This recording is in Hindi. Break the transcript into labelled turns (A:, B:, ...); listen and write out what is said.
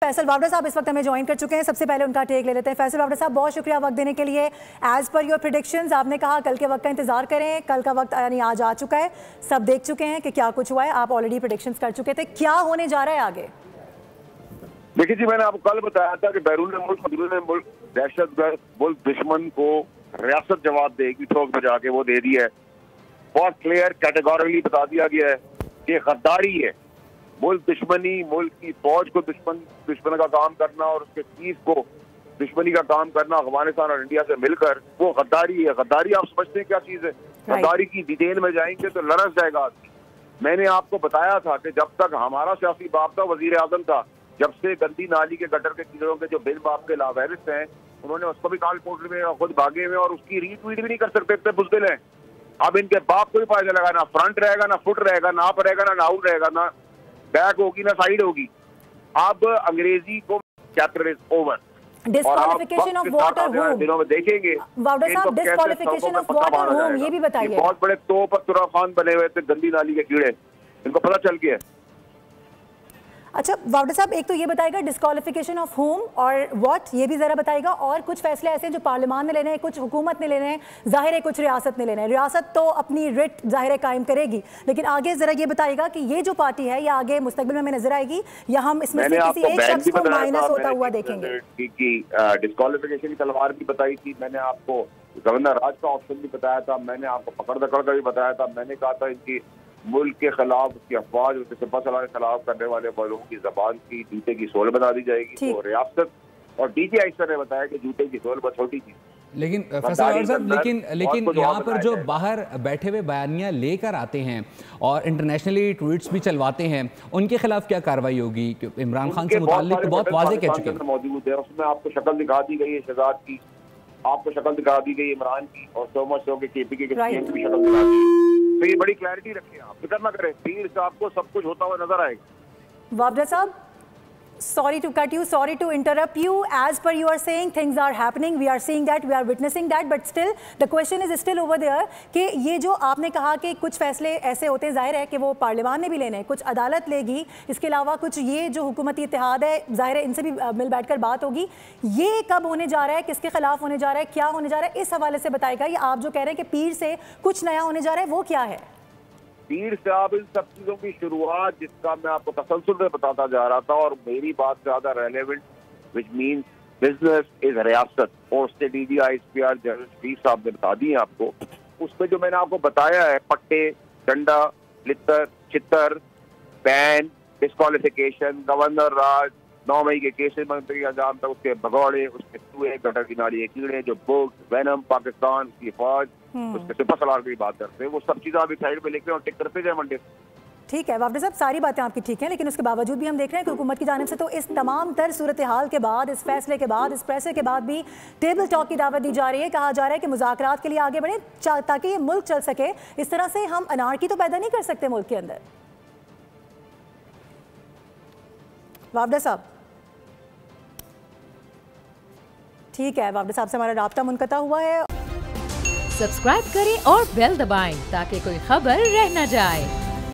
A: फैसल वावड़ा साहब इस वक्त हमें ज्वाइन कर चुके हैं। सबसे पहले उनका टेक ले लेते हैं। फैसल वावड़ा साहब, बहुत शुक्रिया वक्त देने के लिए। एज पर योर प्रेडिक्शंस, आपने कहा कल के वक्त का इंतजार करें, कल का वक्त यानी आज आ चुका है, सब देख चुके हैं कि क्या कुछ हुआ है, आप ऑलरेडी प्रेडिक्शंस कर चुके थे, क्या होने जा रहा है आगे?
B: देखिए जी, मैंने आपको कल बताया था कि बैरून मुल्क दहशतगर्द मुल्क दुश्मन को रियासत जवाब देगी, ठोक बजा के वो दे दी है। बहुत क्लियर कैटेगोरिकली बता दिया गया है कि गद्दारी है, मुल्क दुश्मनी, मुल्क की फौज को दुश्मन का काम करना और उसके चीफ को दुश्मनी का काम करना अफगानिस्तान और इंडिया से मिलकर, वो गद्दारी है। गद्दारी आप समझते हैं क्या चीज है? गद्दारी की डिटेल में जाएंगे तो लरस जाएगा आदमी। मैंने आपको बताया था कि जब तक हमारा सियासी बाप था, वजीर आजम था, जब से गंदी नाली के गटर के कीड़ों के जो बिल बाप के लावारिस हैं, उन्होंने उसको भी काल पोर्टल में खुद भागे हुए और उसकी रीट्वीट भी नहीं कर सकते थे, बुज़दिल हैं। अब इनके बाप को भी फायदा लगा, ना फ्रंट रहेगा, ना फुट रहेगा, ना अप रहेगा, ना आउट रहेगा, ना बैक होगी, ना साइड होगी। अब अंग्रेजी को chapter is over.
A: Disqualification of what और हूम
B: दिनों में देखेंगे।
A: वावड़ा साहब, डिस्क्वालिफिकेशन ऑफ व्हाट और हूम ये भी बताइए।
B: बहुत बड़े तोप पर तुरा खान बने हुए थे गंदी नाली के कीड़े, इनको पता चल गया।
A: अच्छा वावड़ा साहब, एक तो ये बताएगा डिस्क्वालिफिकेशन ऑफ होम और व्हाट, ये भी जरा बताएगा। और कुछ फैसले ऐसे हैं जो पार्लियामान ने लेने हैं, कुछ हुकूमत ने लेने हैं, जाहिर है कुछ रियासत ने लेने हैं। रियासत तो अपनी रिट जाहिर है कायम करेगी, लेकिन आगे जरा ये बताइएगा कि ये जो पार्टी है, या आगे मुस्तकबिल में हमें नजर आएगी, या हम इसमें से किसी एक शख्स को माइनस होता हुआ देखेंगे?
B: डिस्क्वालिफिकेशन की तलवार भी बताई थी मैंने आपको, गवर्नर राज का ऑप्शन भी बताया था मैंने आपको, पकड़ दकड़ का भी बताया था मैंने। कहा था इनकी मुल्क के खिलाफ, उसकी अफवाज, उसके सिपा सलाह के खिलाफ करने वाले लोगों की जबान की जूते की सोल बना दी जाएगी। तो रियासत और डीजी आइशर ने बताया कि जूते की सोल बहुत छोटी चीज।
C: लेकिन लेकिन यहाँ पर जो बाहर बैठे हुए बयानियाँ लेकर आते हैं और इंटरनेशनली ट्वीट्स भी चलवाते हैं, उनके खिलाफ क्या कार्रवाई होगी? इमरान खान से मुताल्लिक तो बहुत वाज़ेह कह चुके हैं।
B: मौजूद है, उसमें आपको शक्ल दिखा दी गई है शहजाद की, आपको शक्ल दिखा दी गई इमरान की, और सो मच हो के केपीके के सीएम की शक्ल दिखा दी। तो ये बड़ी क्लैरिटी रखें, आप फिक्र ना करें, पीर से आपको सब कुछ होता हुआ नजर आएगा।
A: वावड़ा साहब, sorry to cut you, sorry to interrupt you. As per you are saying, things are happening, we are seeing that, we are witnessing that, but still the question is still over there कि ये जो आपने कहा कि कुछ फैसले ऐसे होते हैं, जाहिर है कि वो पार्लियामान ने भी लेने हैं, कुछ अदालत लेगी, इसके अलावा कुछ ये जो हुकूमती इत्तेहाद है, जाहिर है इनसे भी मिल बैठकर बात होगी। ये कब होने जा रहा है, किसके खिलाफ होने जा रहा है, क्या होने जा रहा है, इस हवाले से बताएगा। ये आप जो कह रहे हैं कि पीर से कुछ नया होने जा रहा है, वो क्या है?
B: पीर साहब इन सब चीजों की शुरुआत, जिसका मैं आपको तसलसल में बताता जा रहा था, और मेरी बात ज्यादा relevant, which mean business is रियासत, और उससे डीजी ISPR जनरल शरीफ साहब ने बता दी है आपको। उसमें जो मैंने आपको बताया है, पट्टे, डंडा, लितर, चित्तर, बैन, डिस्क्वालिफिकेशन, गवर्नर राज, 9 मई के केसेस मंत्री अंजाम तक, उसके भगौड़े, उसके चूहे, गटर की नाली के कीड़े, जो बुक्स, वैनम, पाकिस्तान की फौज, उसके सिपा सलार की बात करते हैं, वो सब चीजें आप साइड में लिख रहे हैं और टिक करते जाए मंडे।
A: ठीक है वावड़ा साहब, सारी बातें आपकी ठीक हैं, लेकिन उसके बावजूद भी हम देख रहे हैं कि हुकूमत की जानिब से तो इस तमाम तर सूरत हाल के बाद, इस फैसले के बाद, इस फैसले के बाद भी टेबल टॉक की दावत दी जा रही है। कहा जा रहा है कि मुज़ाकरात के लिए आगे बढ़े ताकि ये मुल्क चल सके। इस तरह से हम अनारकी तो पैदा नहीं कर सकते मुल्क के अंदर। वावड़ा साहब ठीक है, वावड़ा साहब से हमारा राब्ता मुनक़ता हुआ है।
D: सब्सक्राइब करें और बेल दबाएं ताकि कोई खबर रह न जाए।